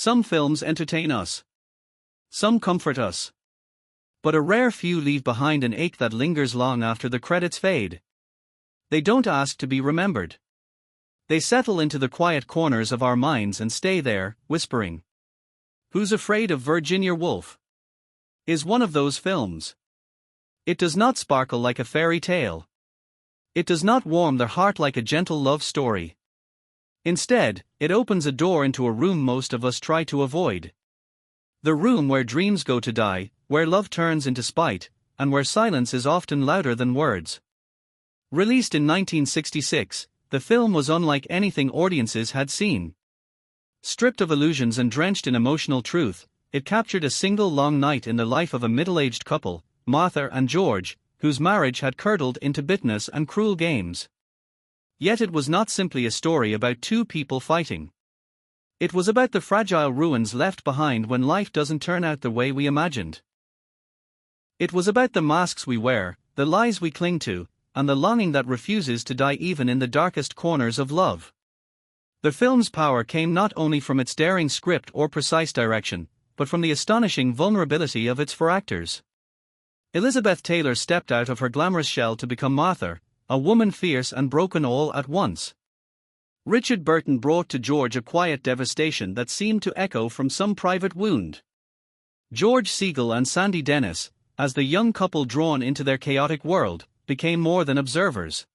Some films entertain us. Some comfort us. But a rare few leave behind an ache that lingers long after the credits fade. They don't ask to be remembered. They settle into the quiet corners of our minds and stay there, whispering. Who's Afraid of Virginia Woolf? Is one of those films. It does not sparkle like a fairy tale. It does not warm the heart like a gentle love story. Instead, it opens a door into a room most of us try to avoid. The room where dreams go to die, where love turns into spite, and where silence is often louder than words. Released in 1966, the film was unlike anything audiences had seen. Stripped of illusions and drenched in emotional truth, it captured a single long night in the life of a middle-aged couple, Martha and George, whose marriage had curdled into bitterness and cruel games. Yet it was not simply a story about two people fighting. It was about the fragile ruins left behind when life doesn't turn out the way we imagined. It was about the masks we wear, the lies we cling to, and the longing that refuses to die even in the darkest corners of love. The film's power came not only from its daring script or precise direction, but from the astonishing vulnerability of its four actors. Elizabeth Taylor stepped out of her glamorous shell to become Martha, a woman fierce and broken all at once. Richard Burton brought to George a quiet devastation that seemed to echo from some private wound. George Segal and Sandy Dennis, as the young couple drawn into their chaotic world, became more than observers.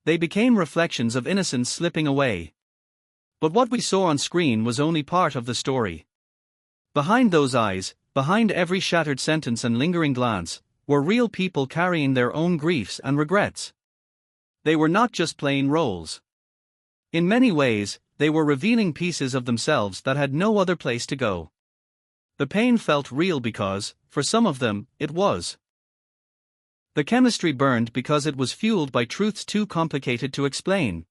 They became reflections of innocence slipping away. But what we saw on screen was only part of the story. Behind those eyes, behind every shattered sentence and lingering glance, were real people carrying their own griefs and regrets. They were not just playing roles. In many ways, they were revealing pieces of themselves that had no other place to go. The pain felt real because, for some of them, it was. The chemistry burned because it was fueled by truths too complicated to explain.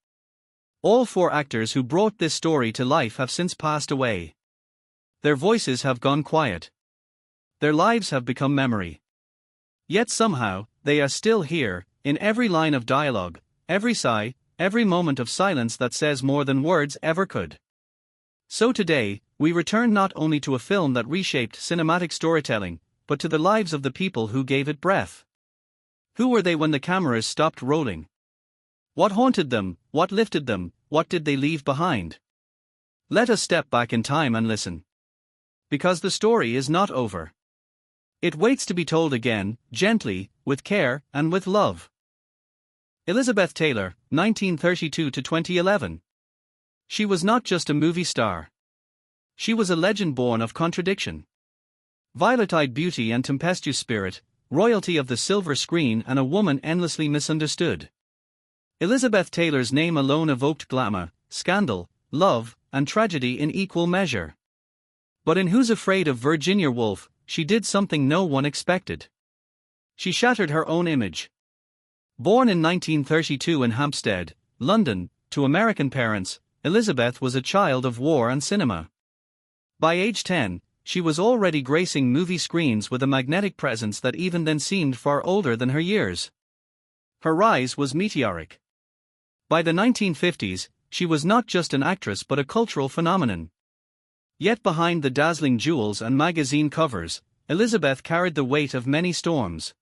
All four actors who brought this story to life have since passed away. Their voices have gone quiet. Their lives have become memory. Yet somehow, they are still here, in every line of dialogue, every sigh, every moment of silence that says more than words ever could. So today, we return not only to a film that reshaped cinematic storytelling, but to the lives of the people who gave it breath. Who were they when the cameras stopped rolling? What haunted them, what lifted them, what did they leave behind? Let us step back in time and listen. Because the story is not over. It waits to be told again, gently, with care, and with love. Elizabeth Taylor, 1932 to 2011. She was not just a movie star. She was a legend born of contradiction. Violet-eyed beauty and tempestuous spirit, royalty of the silver screen and a woman endlessly misunderstood. Elizabeth Taylor's name alone evoked glamour, scandal, love, and tragedy in equal measure. But in Who's Afraid of Virginia Woolf, she did something no one expected. She shattered her own image. Born in 1932 in Hampstead, London, to American parents, Elizabeth was a child of war and cinema. By age 10, she was already gracing movie screens with a magnetic presence that even then seemed far older than her years. Her rise was meteoric. By the 1950s, she was not just an actress but a cultural phenomenon. Yet behind the dazzling jewels and magazine covers, Elizabeth carried the weight of many storms.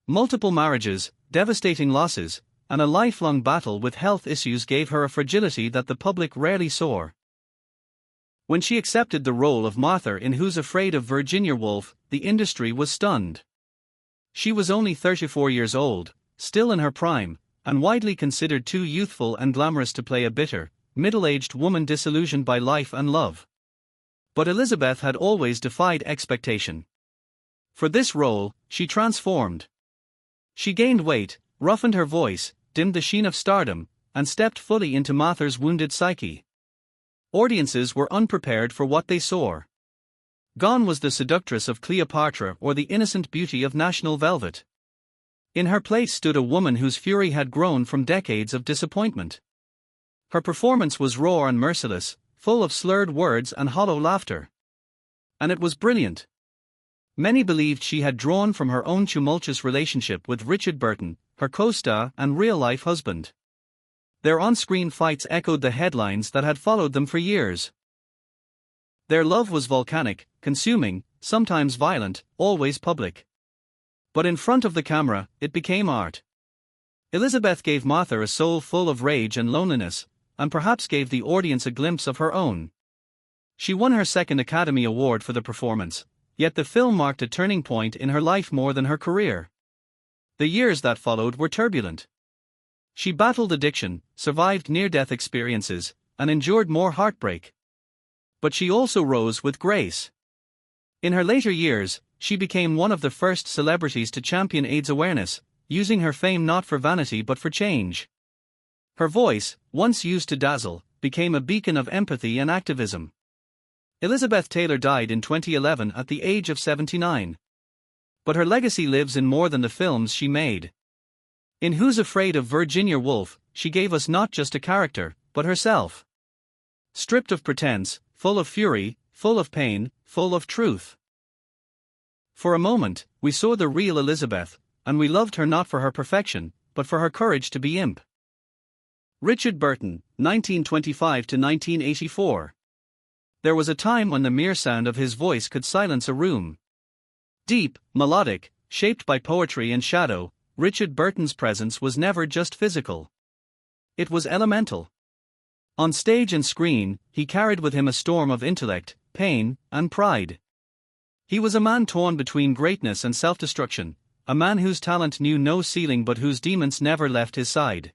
Multiple marriages, devastating losses, and a lifelong battle with health issues gave her a fragility that the public rarely saw. When she accepted the role of Martha in Who's Afraid of Virginia Woolf, the industry was stunned. She was only 34 years old, still in her prime, and widely considered too youthful and glamorous to play a bitter, middle-aged woman disillusioned by life and love. But Elizabeth had always defied expectation. For this role, she transformed. She gained weight, roughened her voice, dimmed the sheen of stardom, and stepped fully into Martha's wounded psyche. Audiences were unprepared for what they saw. Gone was the seductress of Cleopatra or the innocent beauty of National Velvet. In her place stood a woman whose fury had grown from decades of disappointment. Her performance was raw and merciless, full of slurred words and hollow laughter. And it was brilliant. Many believed she had drawn from her own tumultuous relationship with Richard Burton, her co-star and real-life husband. Their on-screen fights echoed the headlines that had followed them for years. Their love was volcanic, consuming, sometimes violent, always public. But in front of the camera, it became art. Elizabeth gave Martha a soul full of rage and loneliness, and perhaps gave the audience a glimpse of her own. She won her second Academy Award for the performance, yet the film marked a turning point in her life more than her career. The years that followed were turbulent. She battled addiction, survived near-death experiences, and endured more heartbreak. But she also rose with grace. In her later years, she became one of the first celebrities to champion AIDS awareness, using her fame not for vanity but for change. Her voice, once used to dazzle, became a beacon of empathy and activism. Elizabeth Taylor died in 2011 at the age of 79. But her legacy lives in more than the films she made. In Who's Afraid of Virginia Woolf, she gave us not just a character, but herself. Stripped of pretense, full of fury, full of pain, full of truth. For a moment, we saw the real Elizabeth, and we loved her not for her perfection, but for her courage to be imp. Richard Burton, 1925 to 1984. There was a time when the mere sound of his voice could silence a room. Deep, melodic, shaped by poetry and shadow, Richard Burton's presence was never just physical. It was elemental. On stage and screen, he carried with him a storm of intellect, pain, and pride. He was a man torn between greatness and self-destruction, a man whose talent knew no ceiling but whose demons never left his side.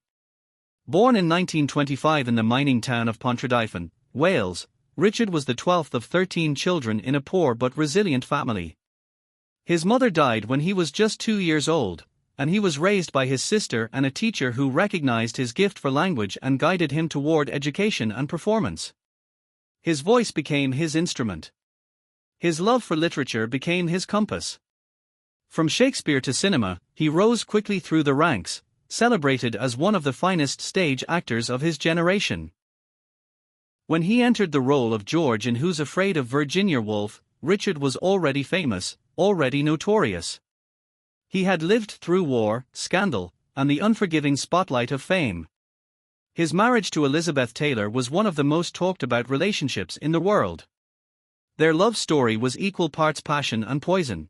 Born in 1925 in the mining town of Pontrydyfan, Wales, Richard was the 12th of 13 children in a poor but resilient family. His mother died when he was just 2 years old, and he was raised by his sister and a teacher who recognized his gift for language and guided him toward education and performance. His voice became his instrument. His love for literature became his compass. From Shakespeare to cinema, he rose quickly through the ranks, celebrated as one of the finest stage actors of his generation. When he entered the role of George in Who's Afraid of Virginia Woolf, Richard was already famous, already notorious. He had lived through war, scandal, and the unforgiving spotlight of fame. His marriage to Elizabeth Taylor was one of the most talked about relationships in the world. Their love story was equal parts passion and poison.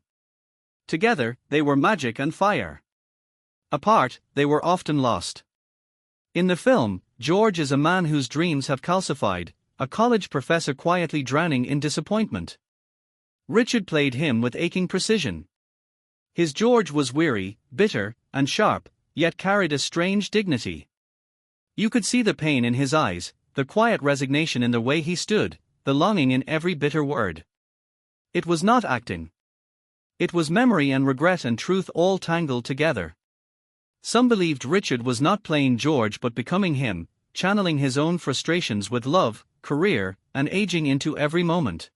Together, they were magic and fire. Apart, they were often lost. In the film, George is a man whose dreams have calcified, a college professor quietly drowning in disappointment. Richard played him with aching precision. His George was weary, bitter, and sharp, yet carried a strange dignity. You could see the pain in his eyes, the quiet resignation in the way he stood, the longing in every bitter word. It was not acting. It was memory and regret and truth all tangled together. Some believed Richard was not playing George but becoming him, channeling his own frustrations with love, career, and aging into every moment.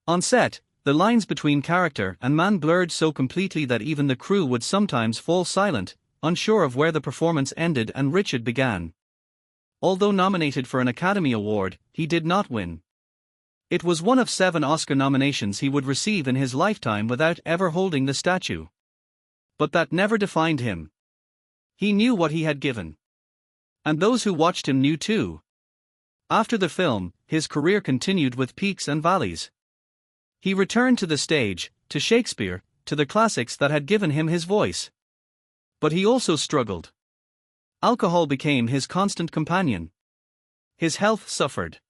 On set, the lines between character and man blurred so completely that even the crew would sometimes fall silent, unsure of where the performance ended and Richard began. Although nominated for an Academy Award, he did not win. It was one of 7 Oscar nominations he would receive in his lifetime without ever holding the statue. But that never defined him. He knew what he had given. And those who watched him knew too. After the film, his career continued with peaks and valleys. He returned to the stage, to Shakespeare, to the classics that had given him his voice. But he also struggled. Alcohol became his constant companion. His health suffered.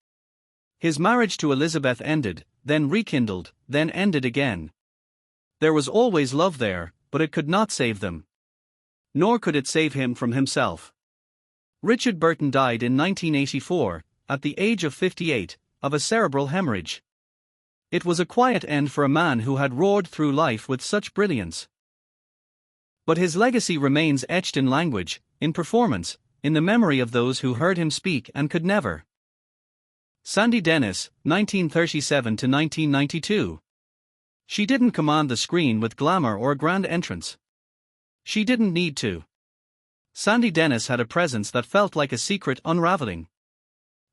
His marriage to Elizabeth ended, then rekindled, then ended again. There was always love there, but it could not save them. Nor could it save him from himself. Richard Burton died in 1984, at the age of 58, of a cerebral hemorrhage. It was a quiet end for a man who had roared through life with such brilliance. But his legacy remains etched in language, in performance, in the memory of those who heard him speak and could never. Sandy Dennis, 1937 to 1992. She didn't command the screen with glamour or a grand entrance. She didn't need to. Sandy Dennis had a presence that felt like a secret unraveling.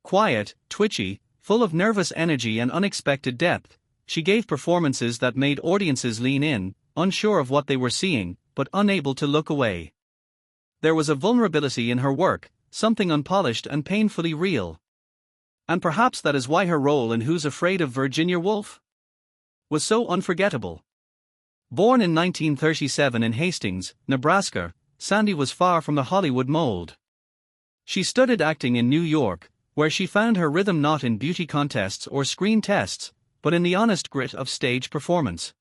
Quiet, twitchy, full of nervous energy and unexpected depth, she gave performances that made audiences lean in, unsure of what they were seeing, but unable to look away. There was a vulnerability in her work, something unpolished and painfully real. And perhaps that is why her role in Who's Afraid of Virginia Woolf was so unforgettable. Born in 1937 in Hastings, Nebraska, Sandy was far from the Hollywood mold. She studied acting in New York, where she found her rhythm not in beauty contests or screen tests, but in the honest grit of stage performance.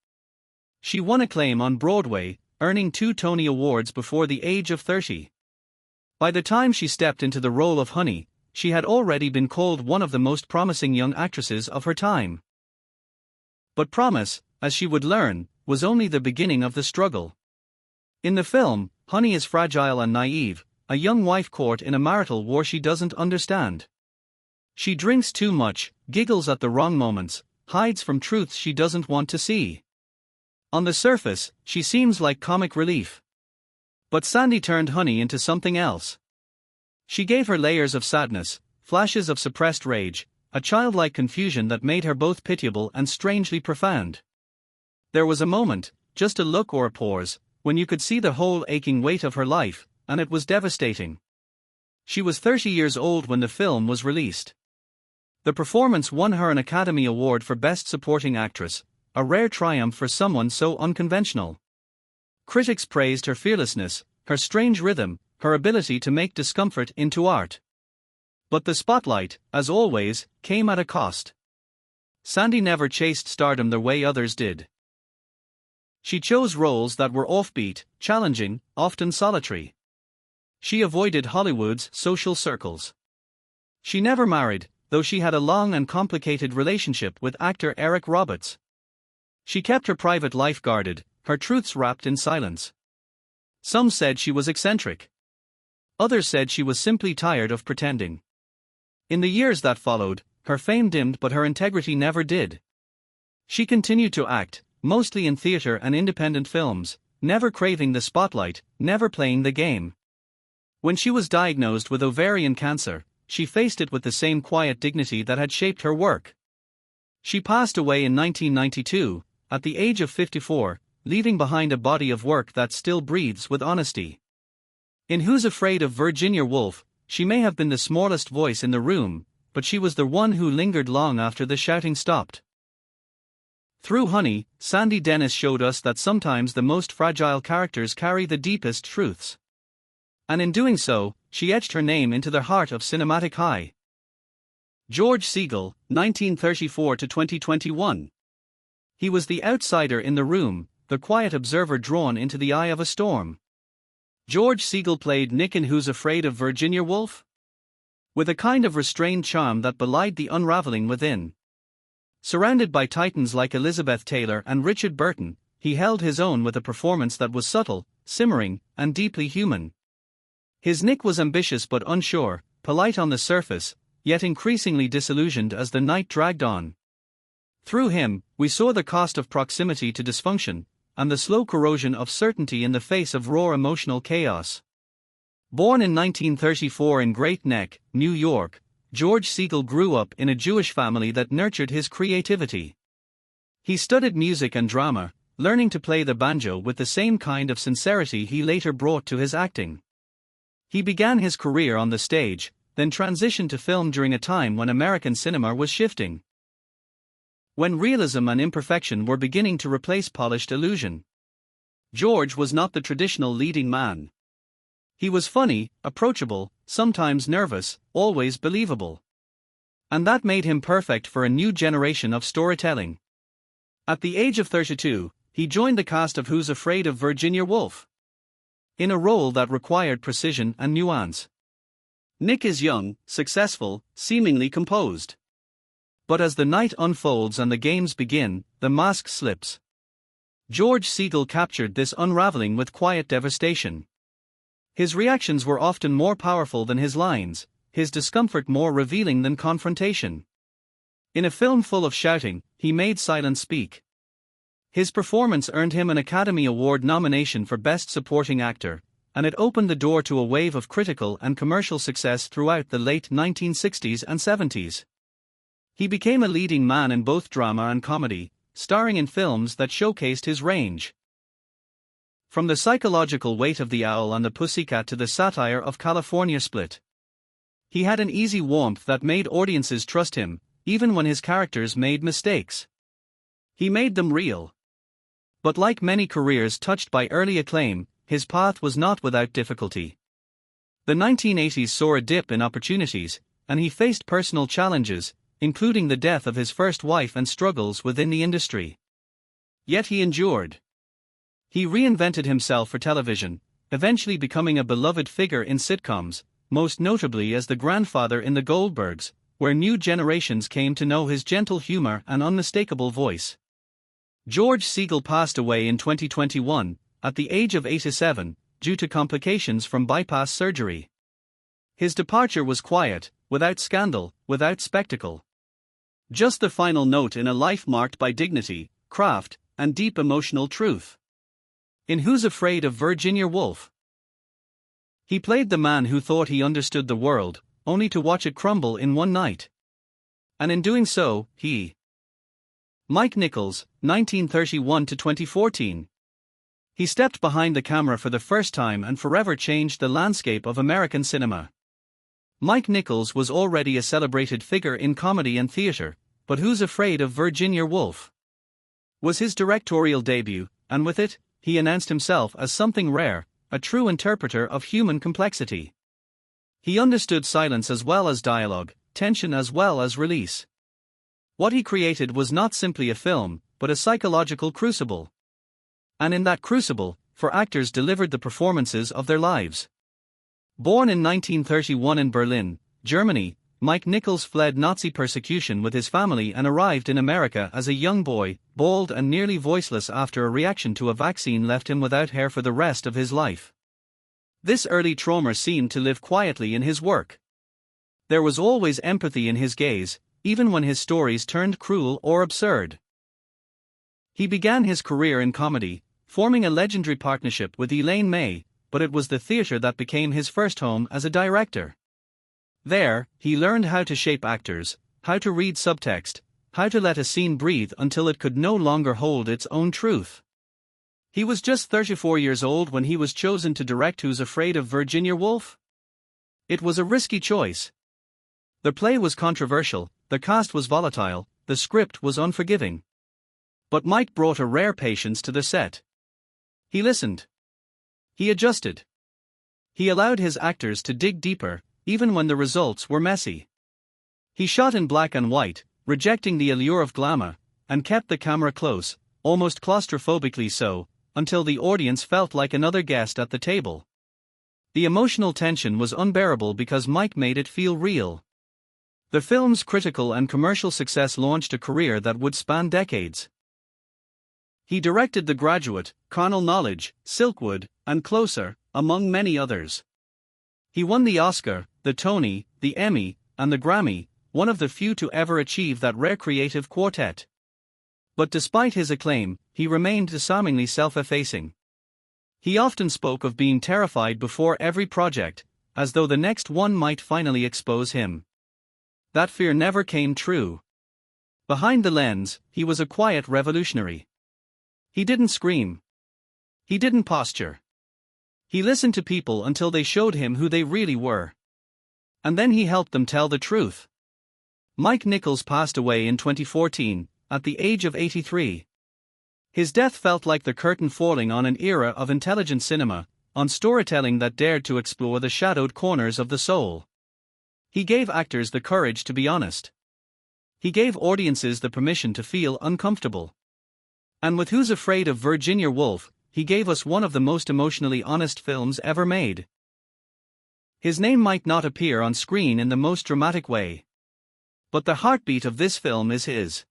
She won acclaim on Broadway, earning 2 Tony Awards before the age of 30. By the time she stepped into the role of Honey, she had already been called one of the most promising young actresses of her time. But promise, as she would learn, was only the beginning of the struggle. In the film, Honey is fragile and naive, a young wife caught in a marital war she doesn't understand. She drinks too much, giggles at the wrong moments, hides from truths she doesn't want to see. On the surface, she seems like comic relief. But Sandy turned Honey into something else. She gave her layers of sadness, flashes of suppressed rage, a childlike confusion that made her both pitiable and strangely profound. There was a moment, just a look or a pause, when you could see the whole aching weight of her life, and it was devastating. She was 30 years old when the film was released. The performance won her an Academy Award for Best Supporting Actress, a rare triumph for someone so unconventional. Critics praised her fearlessness, her strange rhythm, her ability to make discomfort into art. But the spotlight, as always, came at a cost. Sandy never chased stardom the way others did. She chose roles that were offbeat, challenging, often solitary. She avoided Hollywood's social circles. She never married, though she had a long and complicated relationship with actor Eric Roberts. She kept her private life guarded, her truths wrapped in silence. Some said she was eccentric. Others said she was simply tired of pretending. In the years that followed, her fame dimmed but her integrity never did. She continued to act, mostly in theater and independent films, never craving the spotlight, never playing the game. When she was diagnosed with ovarian cancer, she faced it with the same quiet dignity that had shaped her work. She passed away in 1992, at the age of 54, leaving behind a body of work that still breathes with honesty. In Who's Afraid of Virginia Woolf, she may have been the smallest voice in the room, but she was the one who lingered long after the shouting stopped. Through Honey, Sandy Dennis showed us that sometimes the most fragile characters carry the deepest truths. And in doing so, she etched her name into the heart of cinematic high. George Segal, 1934 to 2021. He was the outsider in the room, the quiet observer drawn into the eye of a storm. George Segal played Nick in Who's Afraid of Virginia Woolf? With a kind of restrained charm that belied the unraveling within. Surrounded by titans like Elizabeth Taylor and Richard Burton, he held his own with a performance that was subtle, simmering, and deeply human. His Nick was ambitious but unsure, polite on the surface, yet increasingly disillusioned as the night dragged on. Through him, we saw the cost of proximity to dysfunction, and the slow corrosion of certainty in the face of raw emotional chaos. Born in 1934 in Great Neck, New York, George Segal grew up in a Jewish family that nurtured his creativity. He studied music and drama, learning to play the banjo with the same kind of sincerity he later brought to his acting. He began his career on the stage, then transitioned to film during a time when American cinema was shifting. When realism and imperfection were beginning to replace polished illusion. George was not the traditional leading man. He was funny, approachable, sometimes nervous, always believable. And that made him perfect for a new generation of storytelling. At the age of 32, he joined the cast of Who's Afraid of Virginia Woolf? In a role that required precision and nuance. Nick is young, successful, seemingly composed. But as the night unfolds and the games begin, the mask slips. George Segal captured this unraveling with quiet devastation. His reactions were often more powerful than his lines, his discomfort more revealing than confrontation. In a film full of shouting, he made silence speak. His performance earned him an Academy Award nomination for Best Supporting Actor, and it opened the door to a wave of critical and commercial success throughout the late 1960s and 70s. He became a leading man in both drama and comedy, starring in films that showcased his range. From the psychological weight of The Owl and the Pussycat to the satire of California Split. He had an easy warmth that made audiences trust him, even when his characters made mistakes. He made them real. But like many careers touched by early acclaim, his path was not without difficulty. The 1980s saw a dip in opportunities, and he faced personal challenges, including the death of his first wife and struggles within the industry. Yet he endured. He reinvented himself for television, eventually becoming a beloved figure in sitcoms, most notably as the grandfather in The Goldbergs, where new generations came to know his gentle humor and unmistakable voice. George Segal passed away in 2021, at the age of 87, due to complications from bypass surgery. His departure was quiet, without scandal, without spectacle. Just the final note in a life marked by dignity, craft, and deep emotional truth. In Who's Afraid of Virginia Woolf? He played the man who thought he understood the world, only to watch it crumble in one night. And in doing so, Mike Nichols, 1931 to 2014. He stepped behind the camera for the first time and forever changed the landscape of American cinema. Mike Nichols was already a celebrated figure in comedy and theater, but Who's Afraid of Virginia Woolf was his directorial debut, and with it, he announced himself as something rare, a true interpreter of human complexity. He understood silence as well as dialogue, tension as well as release. What he created was not simply a film, but a psychological crucible. And in that crucible, four actors delivered the performances of their lives. Born in 1931 in Berlin, Germany, Mike Nichols fled Nazi persecution with his family and arrived in America as a young boy, bald and nearly voiceless after a reaction to a vaccine left him without hair for the rest of his life. This early trauma seemed to live quietly in his work. There was always empathy in his gaze, even when his stories turned cruel or absurd. He began his career in comedy, forming a legendary partnership with Elaine May, but it was the theater that became his first home as a director. There, he learned how to shape actors, how to read subtext, how to let a scene breathe until it could no longer hold its own truth. He was just 34 years old when he was chosen to direct Who's Afraid of Virginia Woolf? It was a risky choice. The play was controversial, the cast was volatile, the script was unforgiving. But Mike brought a rare patience to the set. He listened. He adjusted. He allowed his actors to dig deeper, even when the results were messy. He shot in black and white, rejecting the allure of glamour, and kept the camera close, almost claustrophobically so, until the audience felt like another guest at the table. The emotional tension was unbearable because Mike made it feel real. The film's critical and commercial success launched a career that would span decades. He directed The Graduate, Carnal Knowledge, Silkwood, and Closer, among many others. He won the Oscar, the Tony, the Emmy, and the Grammy, one of the few to ever achieve that rare creative quartet. But despite his acclaim, he remained disarmingly self-effacing. He often spoke of being terrified before every project, as though the next one might finally expose him. That fear never came true. Behind the lens, he was a quiet revolutionary. He didn't scream. He didn't posture. He listened to people until they showed him who they really were. And then he helped them tell the truth. Mike Nichols passed away in 2014, at the age of 83. His death felt like the curtain falling on an era of intelligent cinema, on storytelling that dared to explore the shadowed corners of the soul. He gave actors the courage to be honest. He gave audiences the permission to feel uncomfortable. And with Who's Afraid of Virginia Woolf, he gave us one of the most emotionally honest films ever made. His name might not appear on screen in the most dramatic way. But the heartbeat of this film is his.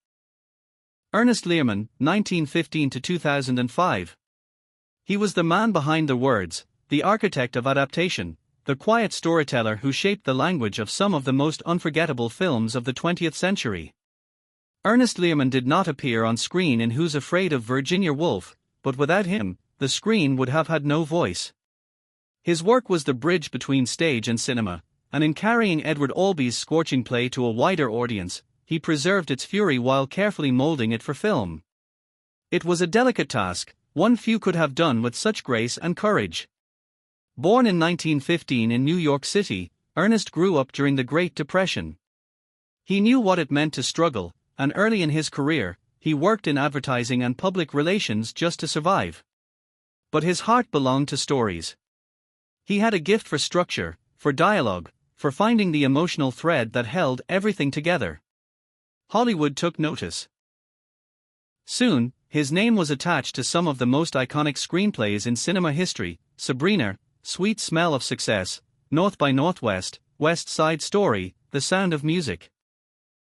Ernest Lehman, 1915 to 2005. He was the man behind the words, the architect of adaptation, the quiet storyteller who shaped the language of some of the most unforgettable films of the 20th century. Ernest Lehman did not appear on screen in Who's Afraid of Virginia Woolf, but without him, the screen would have had no voice. His work was the bridge between stage and cinema, and in carrying Edward Albee's scorching play to a wider audience, he preserved its fury while carefully molding it for film. It was a delicate task, one few could have done with such grace and courage. Born in 1915 in New York City, Ernest grew up during the Great Depression. He knew what it meant to struggle, and early in his career, he worked in advertising and public relations just to survive. But his heart belonged to stories. He had a gift for structure, for dialogue, for finding the emotional thread that held everything together. Hollywood took notice. Soon, his name was attached to some of the most iconic screenplays in cinema history: Sabrina, Sweet Smell of Success, North by Northwest, West Side Story, The Sound of Music.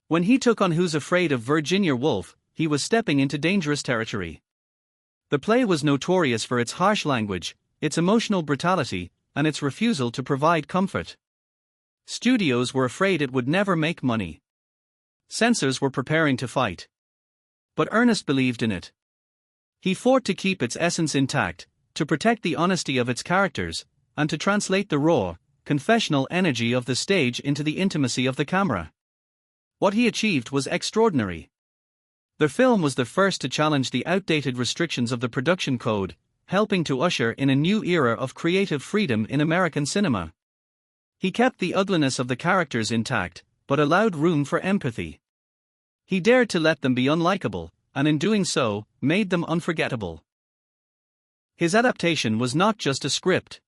When he took on Who's Afraid of Virginia Woolf, he was stepping into dangerous territory. The play was notorious for its harsh language, its emotional brutality, and its refusal to provide comfort. Studios were afraid it would never make money. Censors were preparing to fight. But Ernest believed in it. He fought to keep its essence intact, to protect the honesty of its characters, and to translate the raw, confessional energy of the stage into the intimacy of the camera. What he achieved was extraordinary. The film was the first to challenge the outdated restrictions of the production code, helping to usher in a new era of creative freedom in American cinema. He kept the ugliness of the characters intact, but allowed room for empathy. He dared to let them be unlikable, and in doing so, made them unforgettable. His adaptation was not just a script.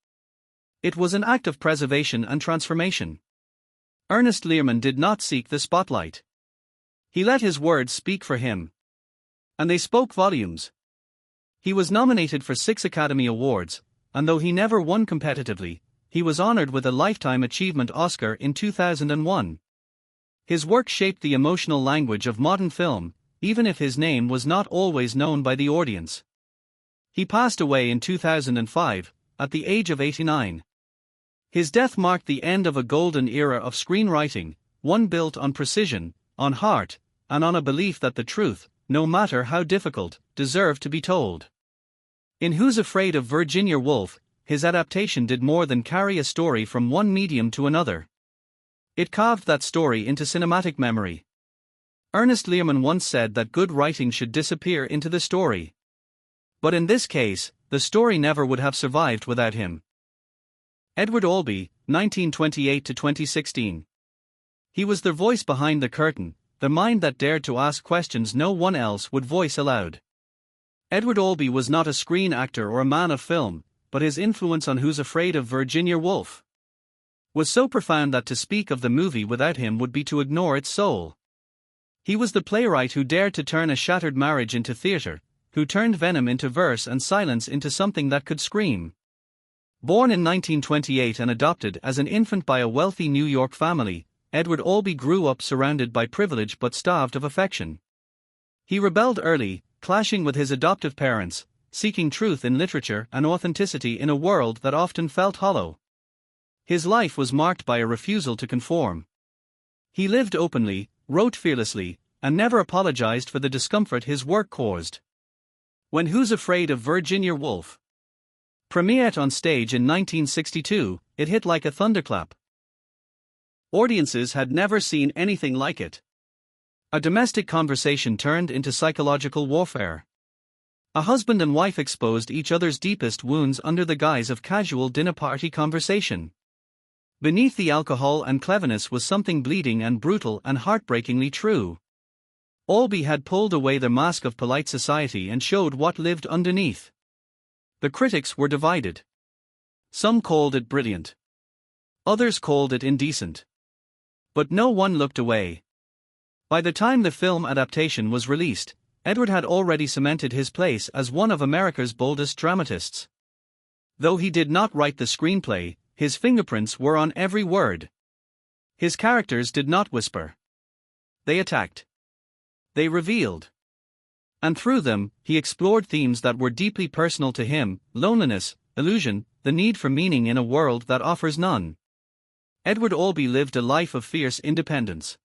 It was an act of preservation and transformation. Ernest Lehman did not seek the spotlight. He let his words speak for him. And they spoke volumes. He was nominated for 6 Academy Awards, and though he never won competitively, he was honored with a Lifetime Achievement Oscar in 2001. His work shaped the emotional language of modern film, even if his name was not always known by the audience. He passed away in 2005, at the age of 89. His death marked the end of a golden era of screenwriting, one built on precision, on heart, and on a belief that the truth, no matter how difficult, deserved to be told. In Who's Afraid of Virginia Woolf, his adaptation did more than carry a story from one medium to another. It carved that story into cinematic memory. Ernest Lehman once said that good writing should disappear into the story. But in this case, the story never would have survived without him. Edward Albee, 1928 to 2016. He was the voice behind the curtain, the mind that dared to ask questions no one else would voice aloud. Edward Albee was not a screen actor or a man of film, but his influence on Who's Afraid of Virginia Woolf was so profound that to speak of the movie without him would be to ignore its soul. He was the playwright who dared to turn a shattered marriage into theater, who turned venom into verse and silence into something that could scream. Born in 1928 and adopted as an infant by a wealthy New York family, Edward Albee grew up surrounded by privilege but starved of affection. He rebelled early, clashing with his adoptive parents, seeking truth in literature and authenticity in a world that often felt hollow. His life was marked by a refusal to conform. He lived openly, wrote fearlessly, and never apologized for the discomfort his work caused. When Who's Afraid of Virginia Woolf premiered on stage in 1962, it hit like a thunderclap. Audiences had never seen anything like it. A domestic conversation turned into psychological warfare. A husband and wife exposed each other's deepest wounds under the guise of casual dinner party conversation. Beneath the alcohol and cleverness was something bleeding and brutal and heartbreakingly true. Albee had pulled away the mask of polite society and showed what lived underneath. The critics were divided. Some called it brilliant. Others called it indecent. But no one looked away. By the time the film adaptation was released, Edward had already cemented his place as one of America's boldest dramatists. Though he did not write the screenplay, his fingerprints were on every word. His characters did not whisper. They attacked. They revealed. And through them, he explored themes that were deeply personal to him: loneliness, illusion, the need for meaning in a world that offers none. Edward Albee lived a life of fierce independence.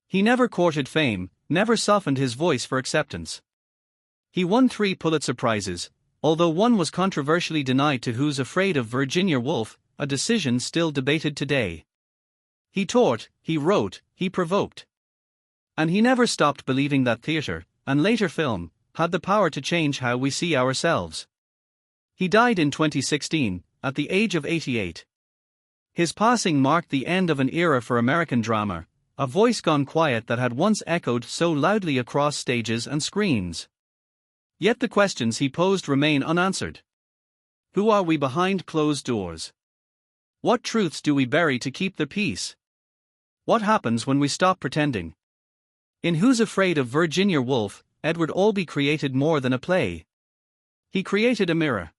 He never courted fame, never softened his voice for acceptance. He won 3 Pulitzer Prizes, although one was controversially denied to Who's Afraid of Virginia Woolf, a decision still debated today. He taught, he wrote, he provoked. And he never stopped believing that theater, and later film, had the power to change how we see ourselves. He died in 2016, at the age of 88. His passing marked the end of an era for American drama, a voice gone quiet that had once echoed so loudly across stages and screens. Yet the questions he posed remain unanswered. Who are we behind closed doors? What truths do we bury to keep the peace? What happens when we stop pretending? In Who's Afraid of Virginia Woolf, Edward Albee created more than a play. He created a mirror.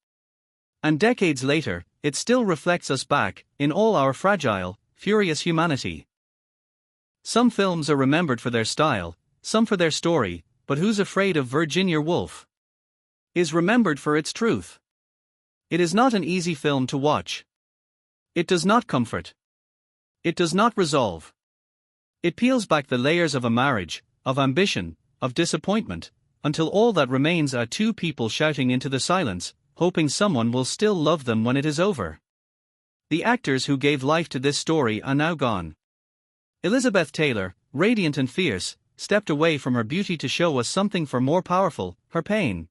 And decades later, it still reflects us back, in all our fragile, furious humanity. Some films are remembered for their style, some for their story, but Who's Afraid of Virginia Woolf is remembered for its truth. It is not an easy film to watch. It does not comfort. It does not resolve. It peels back the layers of a marriage, of ambition, of disappointment, until all that remains are two people shouting into the silence, hoping someone will still love them when it is over. The actors who gave life to this story are now gone. Elizabeth Taylor, radiant and fierce, stepped away from her beauty to show us something far more powerful, her pain.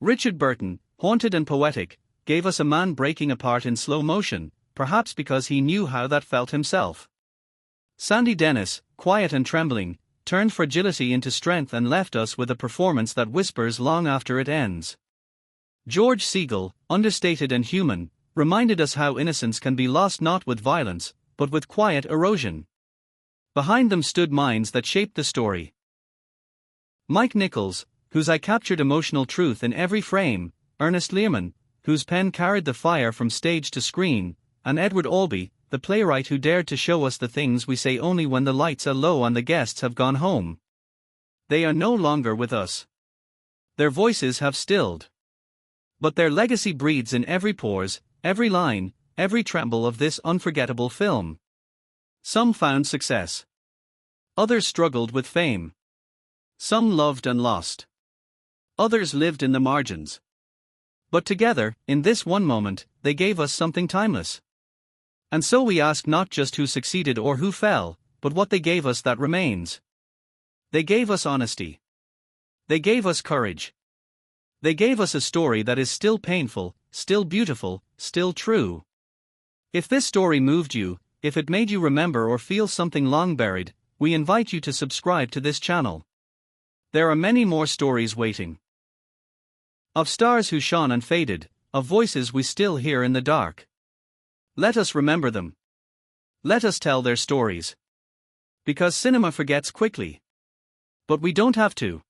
Richard Burton, haunted and poetic, gave us a man breaking apart in slow motion, perhaps because he knew how that felt himself. Sandy Dennis, quiet and trembling, turned fragility into strength and left us with a performance that whispers long after it ends. George Segal, understated and human, reminded us how innocence can be lost not with violence, but with quiet erosion. Behind them stood minds that shaped the story. Mike Nichols, whose eye captured emotional truth in every frame, Ernest Lehman, whose pen carried the fire from stage to screen, and Edward Albee, the playwright who dared to show us the things we say only when the lights are low and the guests have gone home. They are no longer with us. Their voices have stilled. But their legacy breathes in every pause, every line, every tremble of this unforgettable film. Some found success. Others struggled with fame. Some loved and lost. Others lived in the margins. But together, in this one moment, they gave us something timeless. And so we ask not just who succeeded or who fell, but what they gave us that remains. They gave us honesty. They gave us courage. They gave us a story that is still painful, still beautiful, still true. If this story moved you, if it made you remember or feel something long buried, we invite you to subscribe to this channel. There are many more stories waiting. Of stars who shone and faded, of voices we still hear in the dark. Let us remember them. Let us tell their stories. Because cinema forgets quickly. But we don't have to.